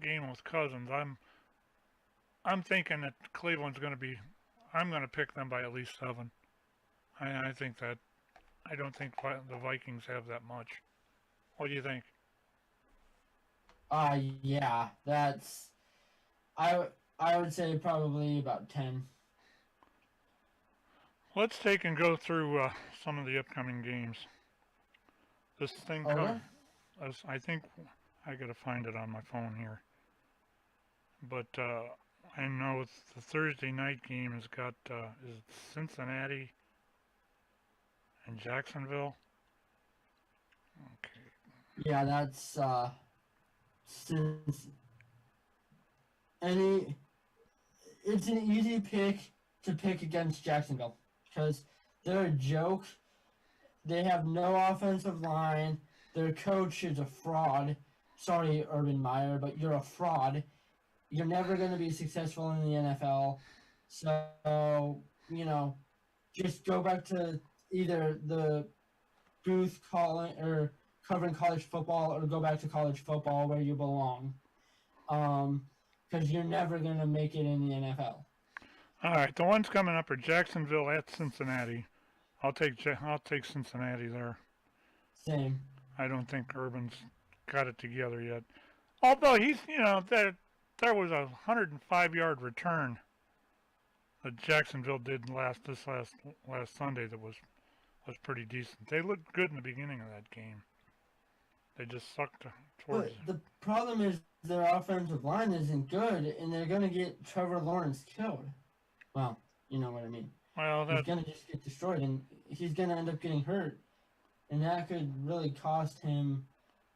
game with Cousins, I'm thinking that Cleveland's going to be. I'm going to pick them by at least 7. I think that. I don't think the Vikings have that much. What do you think? Yeah, that's. I would say probably about 10. Let's take and go through some of the upcoming games. This thing I think I got to find it on my phone here. But I know the Thursday night game has got is it Cincinnati and Jacksonville. Okay. Yeah, that's it's an easy pick to pick against Jacksonville because they're a joke. They have no offensive line. Their coach is a fraud. Sorry, Urban Meyer, but you're a fraud. You're never going to be successful in the NFL. So, just go back to either the booth calling or covering college football or go back to college football where you belong. Because you're never going to make it in the NFL. All right, the ones coming up are Jacksonville at Cincinnati. I'll take Cincinnati there. Same. I don't think Urban's got it together yet. Although he's, there was a 105-yard return that Jacksonville did last Sunday that was pretty decent. They looked good in the beginning of that game. They just sucked towards. But the problem is their offensive line isn't good, and they're going to get Trevor Lawrence killed. Well, you know what I mean. Well, he's going to just get destroyed, and he's going to end up getting hurt, and that could really cost him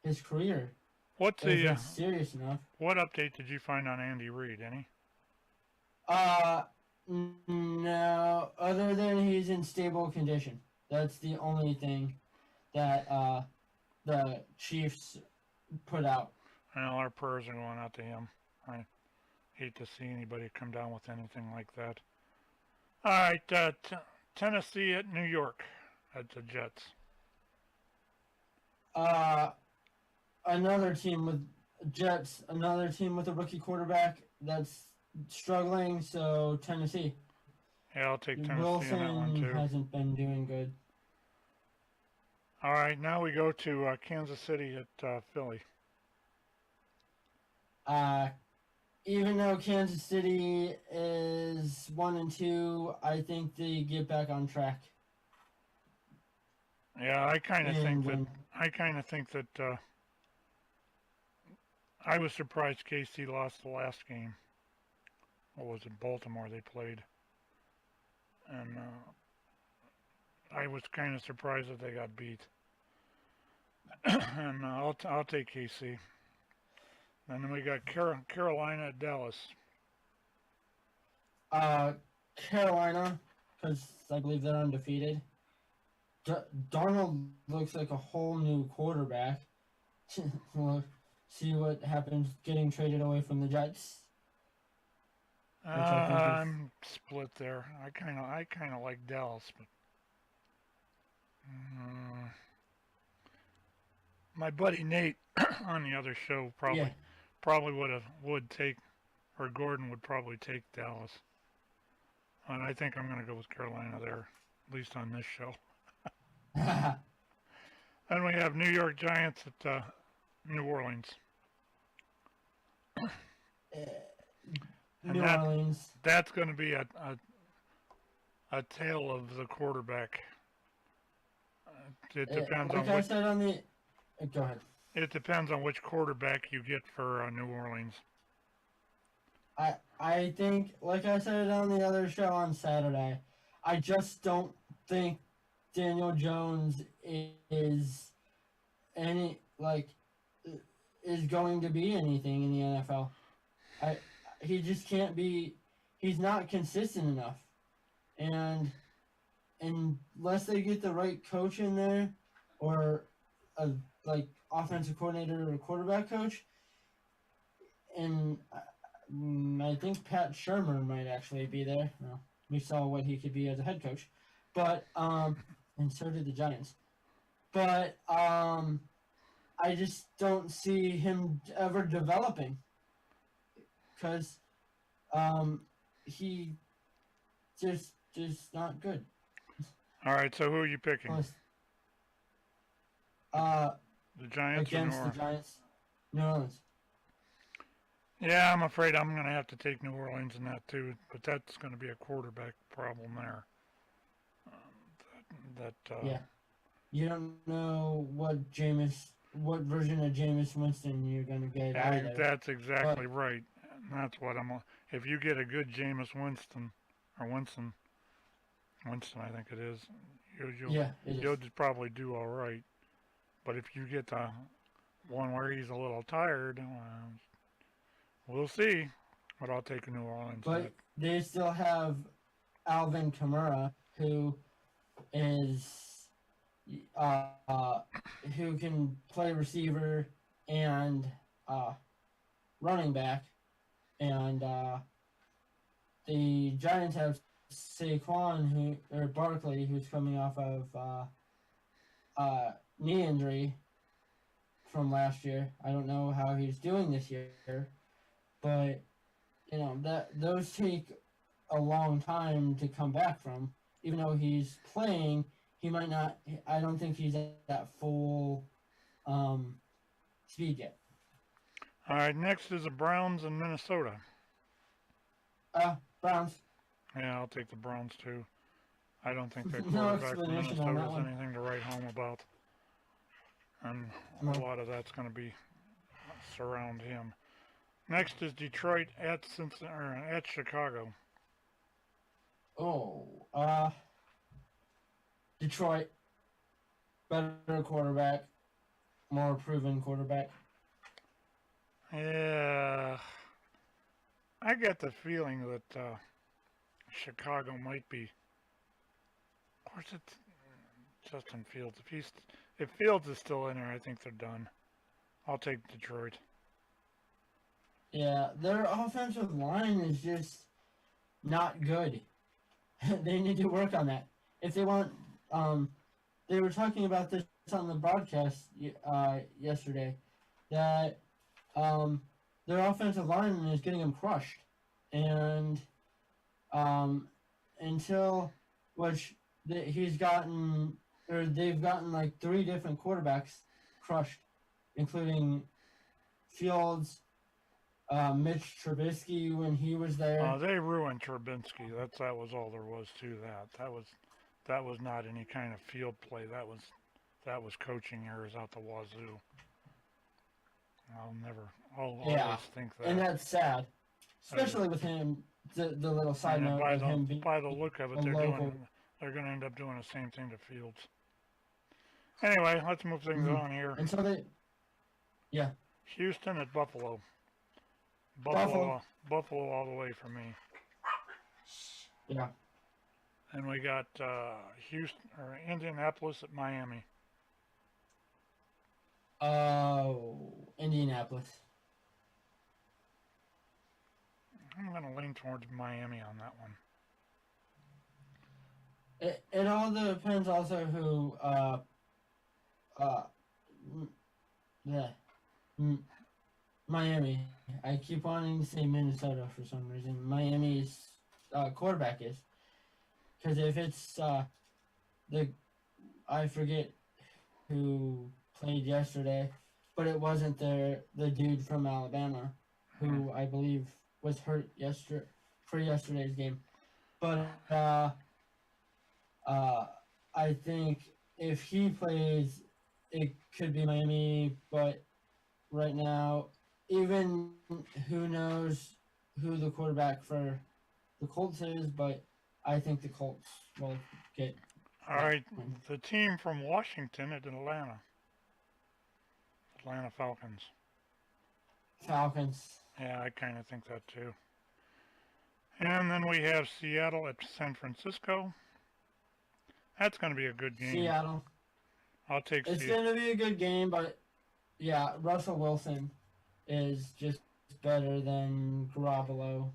his career. What's if the it's serious enough. what update did you find on Andy Reid? Any? No, other than he's in stable condition. That's the only thing that the Chiefs put out. Well, our prayers are going out to him. I hate to see anybody come down with anything like that. All right, Tennessee at New York at the Jets. Another team with Jets, another team with a rookie quarterback that's struggling, so Tennessee. Yeah, I'll take Tennessee Wilson on that one too. hasn't been doing good. All right, now we go to Kansas City at Philly. Even though Kansas City is 1-2, I think they get back on track. Yeah, I kind of think that I was surprised KC lost the last game. What was it, Baltimore they played? And I was kind of surprised that they got beat. And I'll take KC. And then we got Carolina at Dallas. Carolina, because I believe they're undefeated. Darnold looks like a whole new quarterback. We'll see what happens getting traded away from the Jets. I'm split there. I kind of like Dallas, but my buddy Nate on the other show probably Gordon would probably take Dallas, and I think I'm going to go with Carolina there, at least on this show. Then we have New York Giants at New Orleans. New Orleans. That's going to be a tale of the quarterback. It depends like on I said on the. Go ahead. It depends on which quarterback you get for New Orleans. I think, like I said on the other show on Saturday, I just don't think Daniel Jones is going to be anything in the NFL. He just can't be. He's not consistent enough, and unless they get the right coach in there, or a offensive coordinator or quarterback coach, and I think Pat Shermer might actually be there. Well, we saw what he could be as a head coach, but and so did the Giants. But I just don't see him ever developing, because he just not good. All right, so who are you picking? The Giants against or the Giants, New Orleans. Yeah, I'm afraid I'm going to have to take New Orleans in that too, but that's going to be a quarterback problem there. Yeah, you don't know what version of Jameis Winston you're going to get either. That's exactly right. That's what if you get a good Jameis Winston, I think it is, you'll probably do all right. But if you get the one where he's a little tired, we'll see. But I'll take New Orleans. But they still have Alvin Kamara, who is who can play receiver and running back, and the Giants have Saquon Barkley, who's coming off of knee injury from last year. I don't know how he's doing this year, but those take a long time to come back from. Even though he's playing, he might not. I don't think he's at that full speed yet. All right, next is the Browns in Minnesota. Browns. Yeah, I'll take the Browns too. I don't think that No quarterback from explanation on Minnesota that is one. anything to write home about. And No. a lot of that's going to be surround him. Next is Detroit at Chicago. Oh, Detroit. Better quarterback, more proven quarterback. Yeah, I get the feeling that Chicago might be. Of course, it's Justin Fields. If Fields is still in there, I think they're done. I'll take Detroit. Yeah, their offensive line is just not good. They need to work on that. If they want, they were talking about this on the broadcast yesterday, that their offensive line is getting them crushed, and until they've gotten like 3 different quarterbacks crushed, including Fields, Mitch Trubisky when he was there. They ruined Trubinsky. That was all there was to that. That was not any kind of field play. That was coaching errors out the wazoo. I'll always think that. And that's sad, especially with him. The little side note of him being by the look of it, they're going to end up doing the same thing to Fields. Anyway, let's move things on here. And so yeah. Houston at Buffalo. Buffalo all the way for me. Yeah. And we got Indianapolis at Miami. Oh, Indianapolis. I'm going to lean towards Miami on that one. It all depends also who Miami. I keep wanting to say Minnesota for some reason. Miami's quarterback is, because if it's I forget who played yesterday, but it wasn't the dude from Alabama, who I believe was hurt for yesterday's game. But I think if he plays, it could be Miami. But right now, even who knows who the quarterback for the Colts is, but I think the Colts will get. All right, the team from Washington at Atlanta. Atlanta Falcons. Falcons. Yeah, I kind of think that too. And then we have Seattle at San Francisco. That's going to be a good game. Seattle. I'll take It's going to be a good game, but yeah, Russell Wilson is just better than Garoppolo.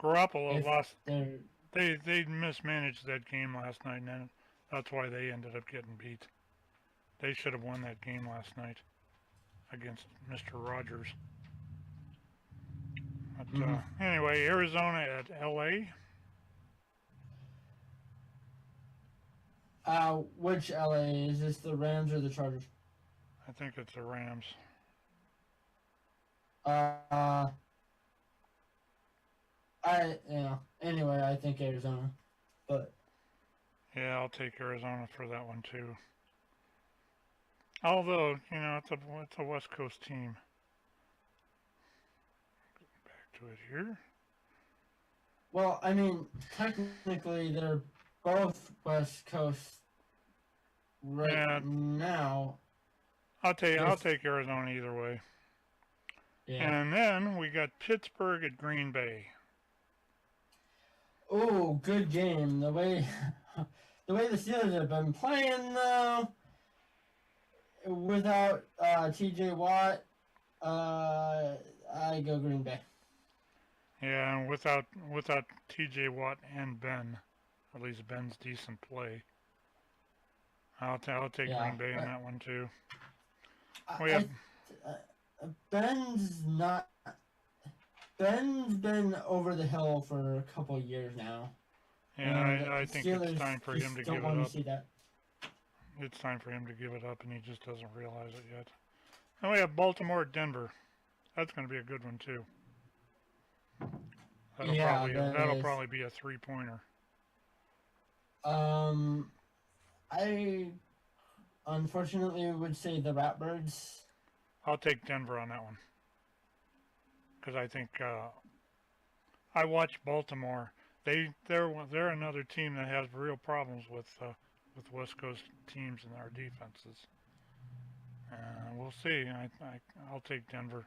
Garoppolo lost. They mismanaged that game last night, and that's why they ended up getting beat. They should have won that game last night against Mr. Rogers. But anyway, Arizona at LA. Which LA? Is this the Rams or the Chargers? I think it's the Rams. Anyway, I think Arizona, but yeah, I'll take Arizona for that one too. Although, it's a West Coast team. Back to it here. Well, I mean, technically they're both West Coast now. I'll take Arizona either way. Yeah. And then we got Pittsburgh at Green Bay. Oh, good game. The way the Steelers have been playing though, without TJ Watt, I go Green Bay. Yeah, and without TJ Watt and Ben, at least Ben's decent play. I'll take Green Bay in that one too. Ben's been over the hill for a couple of years now. Yeah, I think it's time for him to give it up. See that. It's time for him to give it up, and he just doesn't realize it yet. And we have Baltimore at Denver. That's going to be a good one too. That'll probably be a 3-pointer. I unfortunately would say the Ratbirds. I'll take Denver on that one. Because I think I watch Baltimore. They're another team that has real problems with West Coast teams and our defenses. We'll see. I'll take Denver.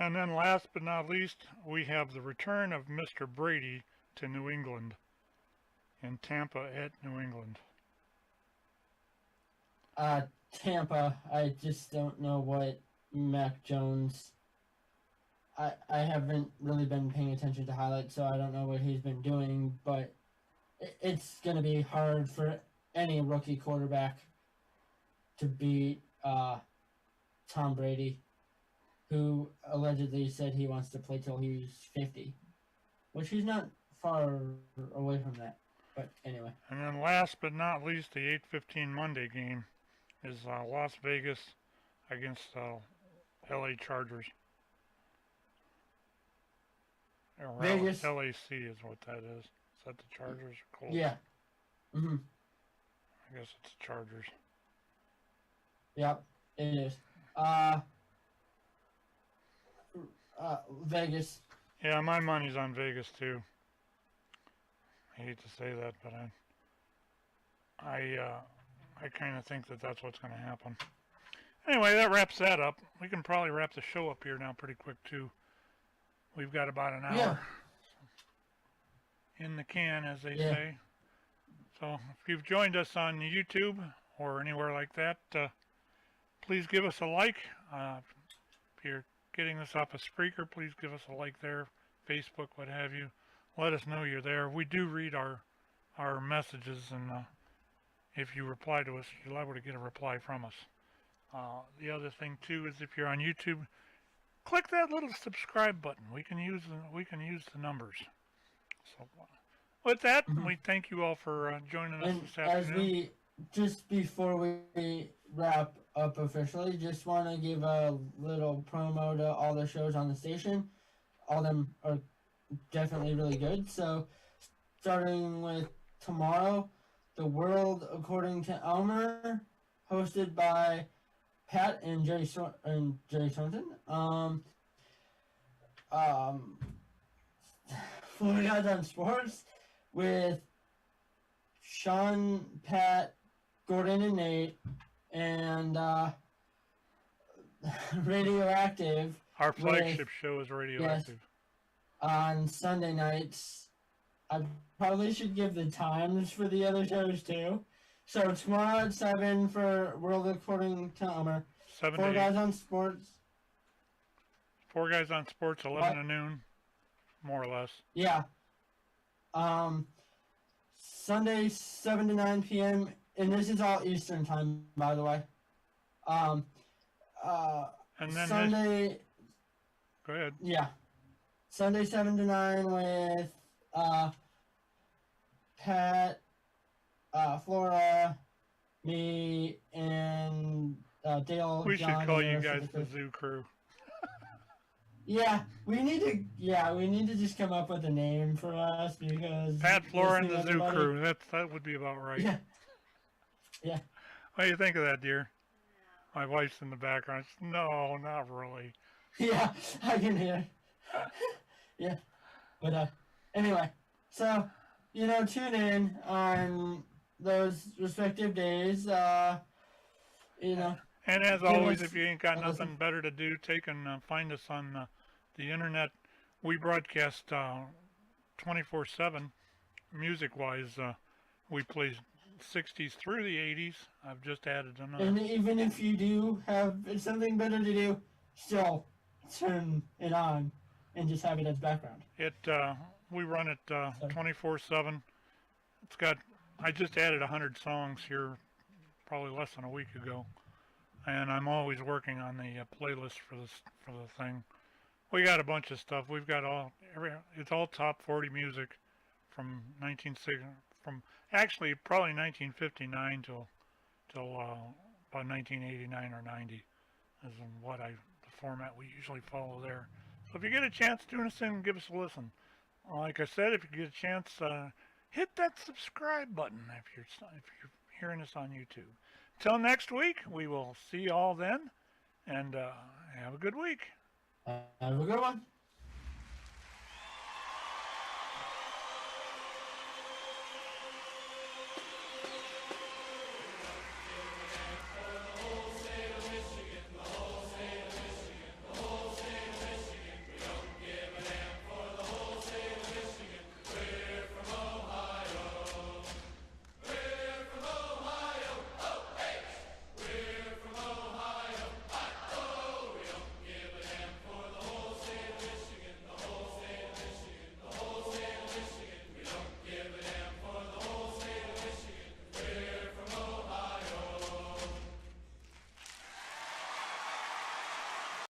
And then last but not least, we have the return of Mr. Brady to New England, in Tampa at New England. Tampa, I just don't know what Mac Jones. I haven't really been paying attention to highlights, so I don't know what he's been doing, but it's going to be hard for any rookie quarterback to beat Tom Brady, who allegedly said he wants to play till he's 50, which he's not far away from that. But anyway. And then last but not least, the 8:15 Monday game is Las Vegas against LA Chargers. Or Vegas. LAC is what that is. Is that the Chargers or Colts? Yeah. Mm-hmm. I guess it's the Chargers. Yep, it is. Vegas. Yeah, my money's on Vegas too. I hate to say that, but I kind of think that that's what's going to happen. Anyway, that wraps that up. We can probably wrap the show up here now pretty quick too. We've got about an hour in the can, as they say. So if you've joined us on YouTube or anywhere like that, please give us a like. If you're getting this off of Spreaker, please give us a like there. Facebook, what have you. Let us know you're there. We do read our messages, and if you reply to us, you're liable to get a reply from us. The other thing too is if you're on YouTube, click that little subscribe button. We can use the numbers. So with that, we thank you all for joining us this afternoon. Before we wrap up officially, just want to give a little promo to all the shows on the station. All of them are definitely really good. So starting with tomorrow, The World According to Elmer, hosted by Pat and Jerry Thornton. Four Guys on Sports with Sean, Pat, Gordon, and Nate, and Radioactive. Our flagship show is Radioactive. Yes, on Sunday nights. I probably should give the times for the other shows too. So tomorrow at 7 for World According to Elmer. 7 Four Guys on Sports. Four Guys on Sports, 11 to noon, more or less. Yeah. Sunday 7 to 9 p.m. and this is all Eastern time, by the way. And then Sunday. Go ahead. Yeah. Sunday 7 to 9 with Pat, Flora, me, and Dale. We John, should call you guys the Zoo Crew. Yeah, we need to just come up with a name for us because Pat, Flora, and the Zoo Crew. That would be about right. Yeah. Yeah. What do you think of that, dear? My wife's in the background. No, not really. Yeah, I can hear. Yeah, but anyway, so tune in on those respective days. And as always, if you ain't got nothing better to do, take and find us on the internet. We broadcast 24/7, music-wise. We play 60s through the 80s. I've just added another. And even if you do have something better to do, still turn it on and just have it as background. We run it 24/7. It's got. I just added 100 songs here, probably less than a week ago. And I'm always working on the playlist for the thing. We got a bunch of stuff. We've got it's all top 40 music from actually probably 1959 till about 1989 or 90 is the format we usually follow there. So if you get a chance, tune us in and give us a listen. Like I said, if you get a chance, hit that subscribe button if you're hearing us on YouTube. Till next week, we will see you all then, and have a good week. Have a good one.